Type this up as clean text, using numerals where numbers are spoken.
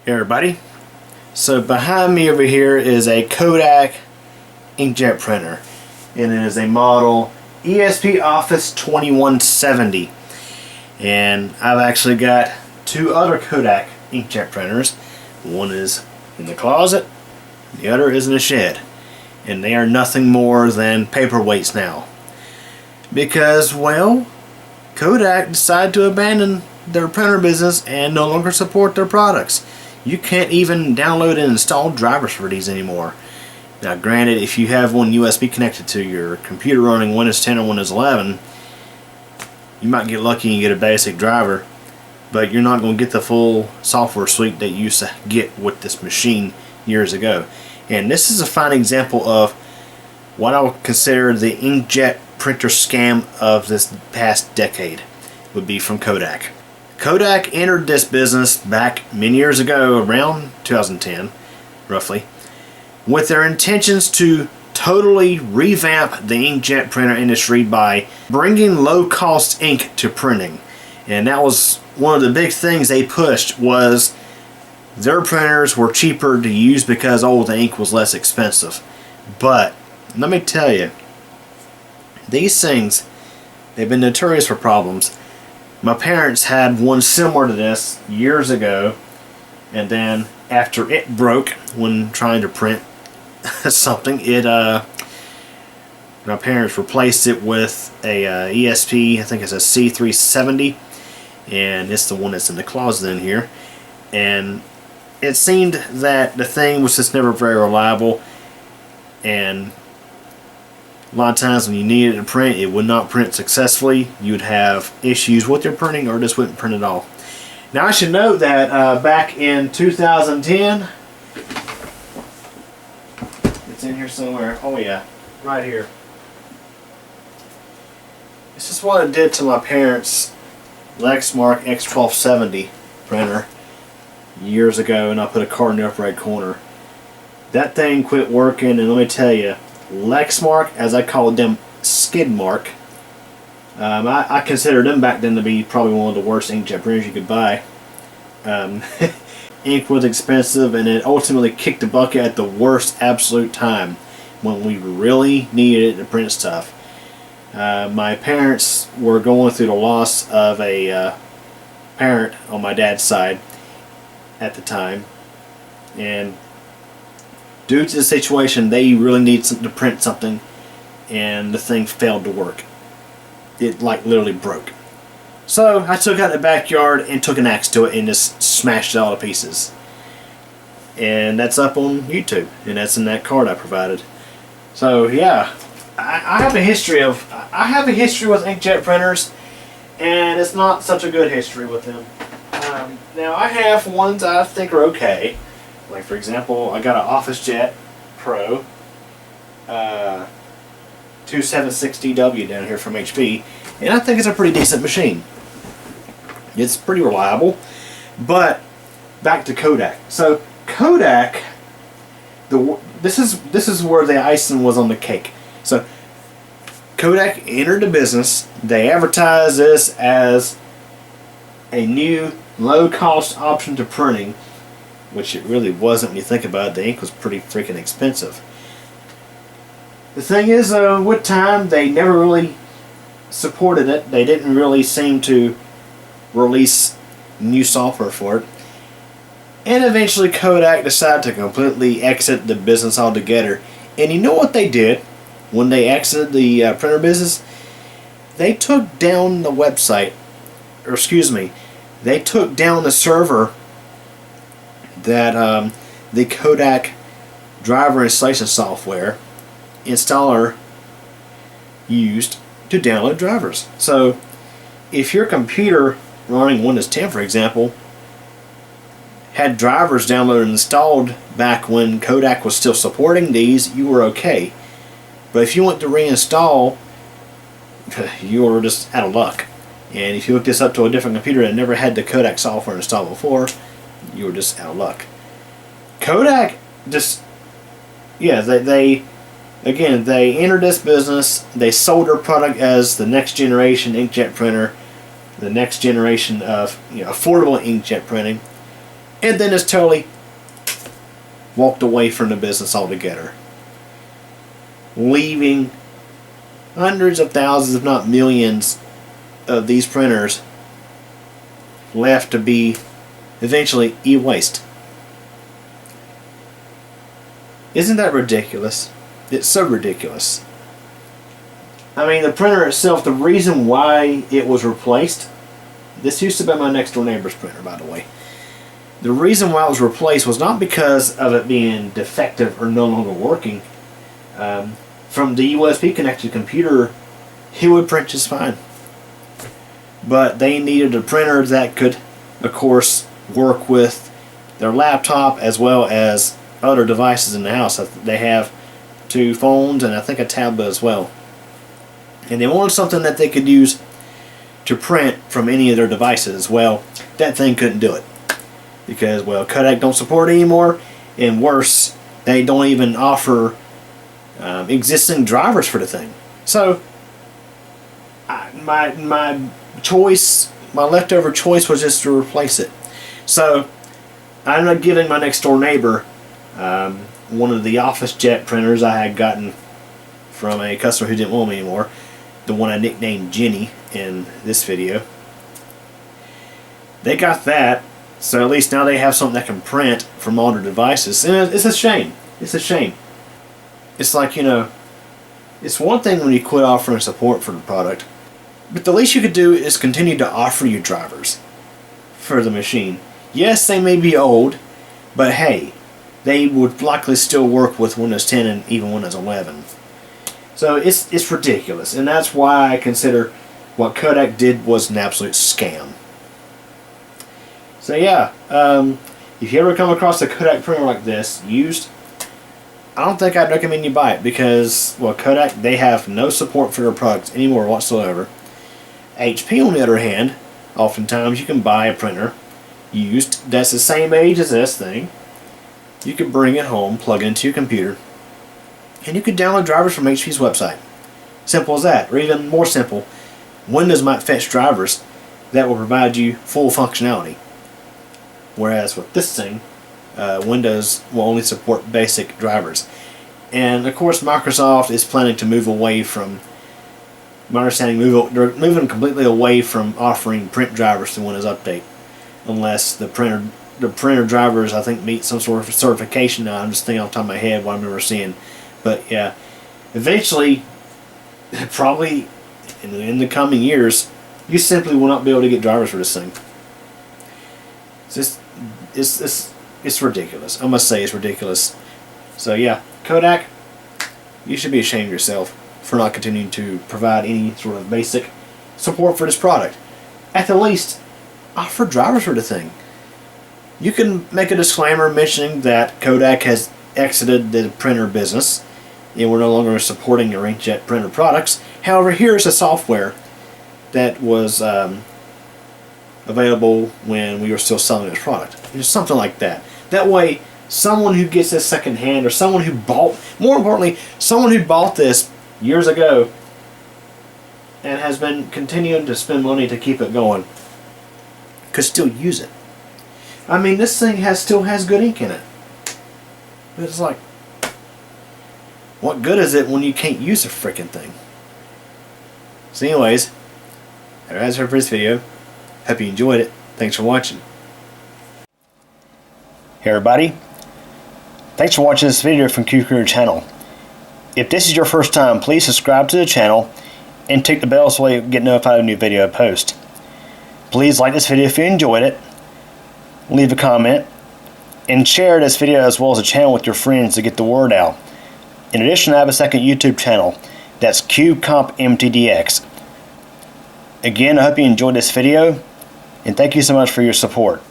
Hey everybody, so behind me over here is a Kodak Inkjet Printer, and it is a model ESP Office 2170, and I've actually got two other Kodak Inkjet Printers. One is in the closet, the other is in the shed, and they are nothing more than paperweights now because, well, Kodak decided to abandon their printer business and no longer support their products. You can't even download and install drivers for these anymore. Now granted, if you have one USB connected to your computer running Windows 10 or Windows 11, you might get lucky and get a basic driver, but you're not going to get the full software suite that you used to get with this machine years ago. And this is a fine example of what I would consider the inkjet printer scam of this past decade. Would be from Kodak. Kodak entered this business back many years ago, around 2010 roughly, with their intentions to totally revamp the inkjet printer industry by bringing low-cost ink to printing. And that was one of the big things they pushed, was their printers were cheaper to use because the ink was less expensive. But let me tell you, these things, they've been notorious for problems. My parents had one similar to this years ago, and then after it broke when trying to print something, my parents replaced it with a ESP, I think it's a C370, and it's the one that's in the closet in here. And it seemed that the thing was just never very reliable, and a lot of times when you needed to print, it would not print successfully. You would have issues with your printing, or just wouldn't print at all. Now I should note that back in 2010, it's in here somewhere. Oh yeah, right here. This is what I did to my parents' Lexmark X1270 printer years ago, and I put a card in the upper right corner. That thing quit working, and let me tell you, Lexmark, as I called them, Skidmark. I considered them back then to be probably one of the worst inkjet printers you could buy. Ink was expensive, and it ultimately kicked the bucket at the worst absolute time when we really needed it to print stuff. My parents were going through the loss of a parent on my dad's side at the time, and due to the situation, they really needed to print something, and the thing failed to work. It literally broke. So I took it out in the backyard and took an axe to it and just smashed it all to pieces. And that's up on YouTube, and that's in that card I provided. So yeah, I have a history with inkjet printers, and it's not such a good history with them. Now I have ones I think are okay. Like for example, I got an OfficeJet Pro 2760W down here from HP, and I think it's a pretty decent machine. It's pretty reliable. But back to Kodak. So Kodak, this is where the icing was on the cake. So Kodak entered the business. They advertised this as a new low-cost option to printing, which it really wasn't when you think about it. The ink was pretty freaking expensive. The thing is, with time, they never really supported it. They didn't really seem to release new software for it. And eventually Kodak decided to completely exit the business altogether. And you know what they did when they exited the printer business? They took down the website, or excuse me, they took down the server that the Kodak driver installation software installer used to download drivers. So if your computer running Windows 10, for example, had drivers downloaded and installed back when Kodak was still supporting these, you were okay. But if you went to reinstall, you were just out of luck. And if you hooked this up to a different computer that never had the Kodak software installed before, you were just out of luck. Kodak just, yeah, they entered this business. They sold their product as the next generation inkjet printer, the next generation of affordable inkjet printing. and then just totally walked away from the business altogether, leaving hundreds of thousands, if not millions, of these printers left to be eventually e-waste. Isn't that ridiculous? It's so ridiculous. I mean, the printer itself, the reason why it was replaced, this used to be my next door neighbor's printer, by the way. The reason why it was replaced was not because of it being defective or no longer working. From the USB connected computer, it would print just fine. But they needed a printer that could, of course, work with their laptop as well as other devices in the house. They have 2 phones and I think a tablet as well. And they wanted something that they could use to print from any of their devices. Well, that thing couldn't do it because, well, Kodak don't support it anymore, and worse, they don't even offer existing drivers for the thing. So my choice, my leftover choice, was just to replace it. So I ended up giving my next door neighbor one of the office jet printers I had gotten from a customer who didn't want me anymore, the one I nicknamed Jenny in this video. They got that, so at least now they have something that can print from all their devices. And it's a shame. It's a shame. It's like, you know, it's one thing when you quit offering support for the product, but the least you could do is continue to offer you drivers for the machine. Yes, they may be old, but hey, they would likely still work with Windows 10 and even Windows 11. So it's ridiculous, and that's why I consider what Kodak did was an absolute scam. So yeah, if you ever come across a Kodak printer like this used, I don't think I'd recommend you buy it because, well, Kodak, they have no support for their products anymore whatsoever. HP, on the other hand, oftentimes you can buy a printer used that's the same age as this thing. You could bring it home, plug it into your computer, and you could download drivers from HP's website. Simple as that. Or even more simple, Windows might fetch drivers that will provide you full functionality. Whereas with this thing, Windows will only support basic drivers. And of course Microsoft is planning to move away from, my understanding, they're moving completely away from offering print drivers to Windows Update. Unless the printer drivers, I think, meet some sort of certification now. I'm just thinking off the top of my head what I remember seeing. But yeah, eventually, probably in the coming years, you simply will not be able to get drivers for this thing. It's ridiculous. I must say it's ridiculous. So yeah, Kodak, you should be ashamed of yourself for not continuing to provide any sort of basic support for this product. At the least, offer drivers for the thing. You can make a disclaimer mentioning that Kodak has exited the printer business and we're no longer supporting your inkjet printer products. However, here's a software that was available when we were still selling this product. Just something like that. That way, someone who gets this secondhand, or someone who bought, more importantly, someone who bought this years ago and has been continuing to spend money to keep it going, could still use it. I mean, this thing still has good ink in it. But it's like, what good is it when you can't use a freaking thing? So anyways, that's it for this video. Hope you enjoyed it. Thanks for watching. Hey everybody. Thanks for watching this video from QCreator channel. If this is your first time, please subscribe to the channel and tick the bell so you get notified of a new video I post. Please like this video if you enjoyed it, leave a comment, and share this video as well as the channel with your friends to get the word out. In addition, I have a second YouTube channel. That's QCompMTDX. Again, I hope you enjoyed this video, and thank you so much for your support.